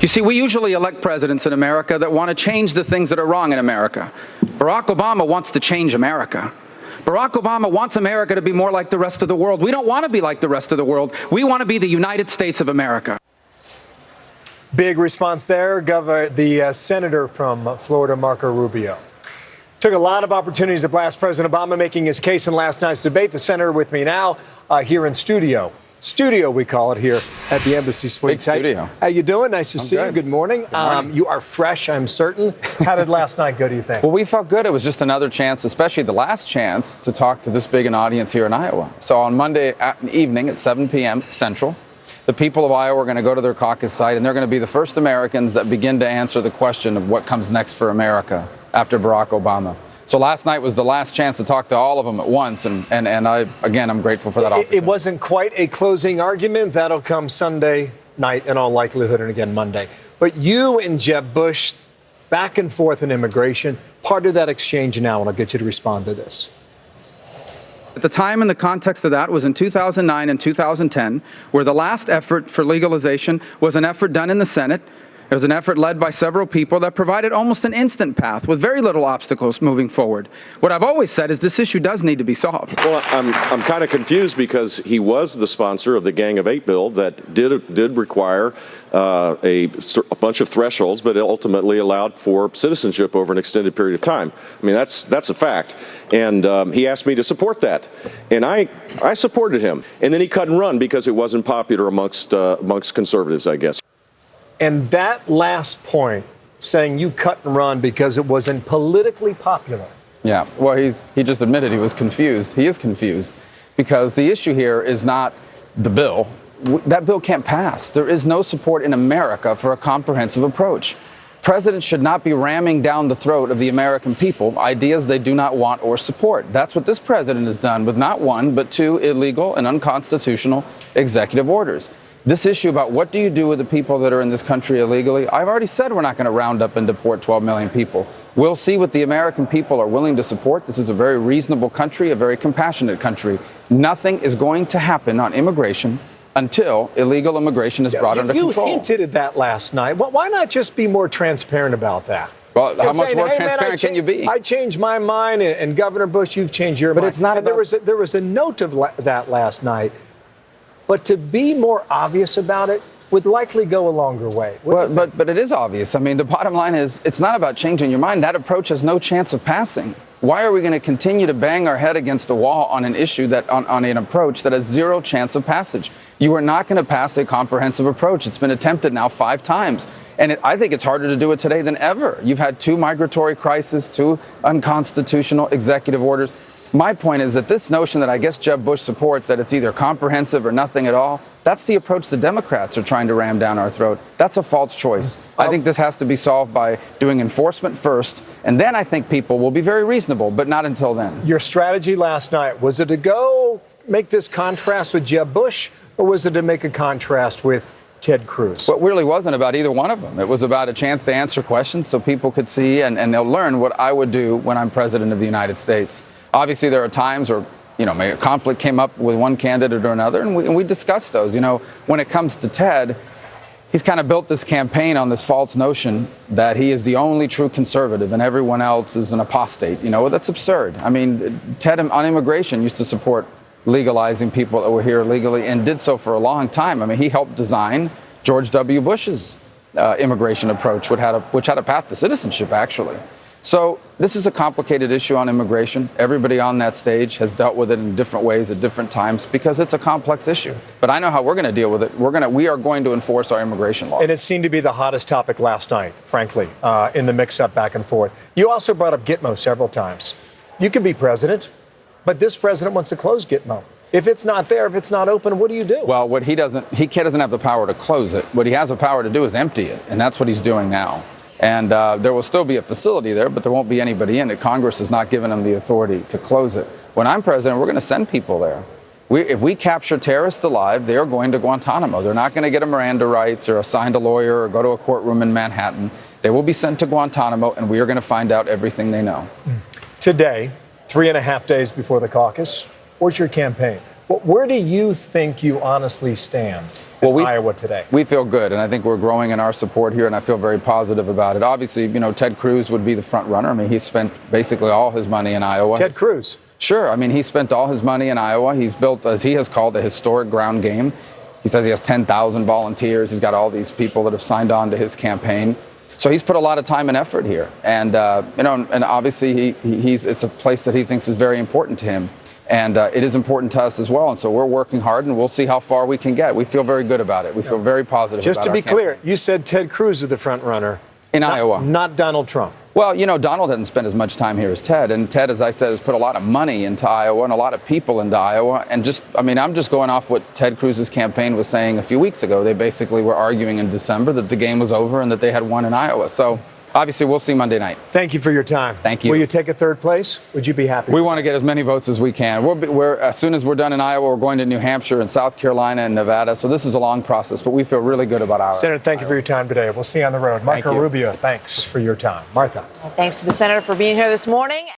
You see, we usually elect presidents in America that want to change the things that are wrong in America. Barack Obama wants to change America. Barack Obama wants America to be more like the rest of the world. We don't want to be like the rest of the world. We want to be the United States of America. Big response there, the senator from Florida, Marco Rubio. Took a lot of opportunities to blast President Obama making his case in last night's debate. The senator with me now here in studio. Studio, we call it here at the Embassy Suites. Big studio. How you doing? Nice to see you. Good morning. Good morning. You are fresh, I'm certain. How did last night go, do you think? Well, we felt good. It was just another chance, especially the last chance, to talk to this big an audience here in Iowa. So on Monday evening at 7 p.m. Central, the people of Iowa are going to go to their caucus site, and they're going to be the first Americans that begin to answer the question of what comes next for America after Barack Obama. So last night was the last chance to talk to all of them at once, and I'm grateful for that opportunity. It wasn't quite a closing argument. That'll come Sunday night in all likelihood, and again Monday. But you and Jeb Bush, back and forth in immigration, part of that exchange now, and I'll get you to respond to this. At the time and the context of that was in 2009 and 2010, where the last effort for legalization was an effort done in the Senate. It was an effort led by several people that provided almost an instant path with very little obstacles moving forward. What I've always said is this issue does need to be solved. Well, I'm kind of confused because he was the sponsor of the Gang of Eight bill that did require a bunch of thresholds, but it ultimately allowed for citizenship over an extended period of time. I mean, that's a fact. And he asked me to support that. And I supported him. And then he cut and run because it wasn't popular amongst conservatives, I guess. And that last point, saying you cut and run because it wasn't politically popular. Yeah, well, he just admitted he was confused. He is confused because the issue here is not the bill. That bill can't pass. There is no support in America for a comprehensive approach. Presidents should not be ramming down the throat of the American people ideas they do not want or support. That's what this president has done with not one, but two illegal and unconstitutional executive orders. This issue about what do you do with the people that are in this country illegally, I've already said we're not going to round up and deport 12 million people. We'll see what the American people are willing to support. This is a very reasonable country, a very compassionate country. Nothing is going to happen on immigration until illegal immigration is brought under control. You hinted at that last night. Well, why not just be more transparent about that? Well, how much more transparent can you be? I changed my mind, and Governor Bush, you've changed your mind. But it's not about... There was a note of that last night. But to be more obvious about it would likely go a longer way. But it is obvious. I mean, the bottom line is it's not about changing your mind. That approach has no chance of passing. Why are we going to continue to bang our head against a wall on an issue on an approach that has zero chance of passage? You are not going to pass a comprehensive approach. It's been attempted now 5 times. And I think it's harder to do it today than ever. You've had 2 migratory crises, 2 unconstitutional executive orders. My point is that this notion that I guess Jeb Bush supports, that it's either comprehensive or nothing at all, that's the approach the Democrats are trying to ram down our throat. That's a false choice. I think this has to be solved by doing enforcement first, and then I think people will be very reasonable, but not until then. Your strategy last night, was it to go make this contrast with Jeb Bush, or was it to make a contrast with Ted Cruz? Well, it really wasn't about either one of them. It was about a chance to answer questions so people could see and they'll learn what I would do when I'm president of the United States. Obviously, there are times where, a conflict came up with one candidate or another, and we discussed those. When it comes to Ted, he's kind of built this campaign on this false notion that he is the only true conservative and everyone else is an apostate. That's absurd. I mean, Ted on immigration used to support legalizing people that were here illegally and did so for a long time. I mean, he helped design George W. Bush's immigration approach, which had a path to citizenship, actually. So this is a complicated issue on immigration. Everybody on that stage has dealt with it in different ways at different times because it's a complex issue. But I know how we're going to deal with it. We are going to enforce our immigration laws. And it seemed to be the hottest topic last night, frankly, in the mix-up back and forth. You also brought up Gitmo several times. You can be president, but this president wants to close Gitmo. If it's not there, if it's not open, what do you do? Well, he doesn't have the power to close it. What he has the power to do is empty it, and that's what he's doing now. And there will still be a facility there, but there won't be anybody in it. Congress has not given him the authority to close it. When I'm president, we're going to send people there. If we capture terrorists alive, they are going to Guantanamo. They're not going to get a Miranda rights or assign a lawyer or go to a courtroom in Manhattan. They will be sent to Guantanamo, and we are going to find out everything they know. Today, 3.5 days before the caucus, where's your campaign? Where do you think you honestly stand in Iowa today? We feel good, and I think we're growing in our support here, and I feel very positive about it. Obviously, you know, Ted Cruz would be the front runner. I mean, he spent basically all his money in Iowa. Ted Cruz? Sure. I mean, he spent all his money in Iowa. He's built, as he has called, a historic ground game. He says he has 10,000 volunteers. He's got all these people that have signed on to his campaign. So he's put a lot of time and effort here, and you know, and obviously it's a place that he thinks is very important to him. And it is important to us as well. And so we're working hard, and we'll see how far we can get. We feel very good about it. We feel very positive about it. Just to be clear, you said Ted Cruz is the front runner. In Iowa. Not Donald Trump. Well, you know, Donald hasn't spent as much time here as Ted. And Ted, as I said, has put a lot of money into Iowa and a lot of people into Iowa. And just, I mean, I'm just going off what Ted Cruz's campaign was saying a few weeks ago. They basically were arguing in December that the game was over and that they had won in Iowa. So obviously, we'll see Monday night. Thank you for your time. Thank you. Will you take a third place? Would you be happy? We want to get as many votes as we can. As soon as we're done in Iowa, we're going to New Hampshire and South Carolina and Nevada. So this is a long process, but we feel really good about Iowa. Senator, thank you for your time today. We'll see you on the road. Marco Rubio, thanks for your time. Martha. Thanks to the senator for being here this morning.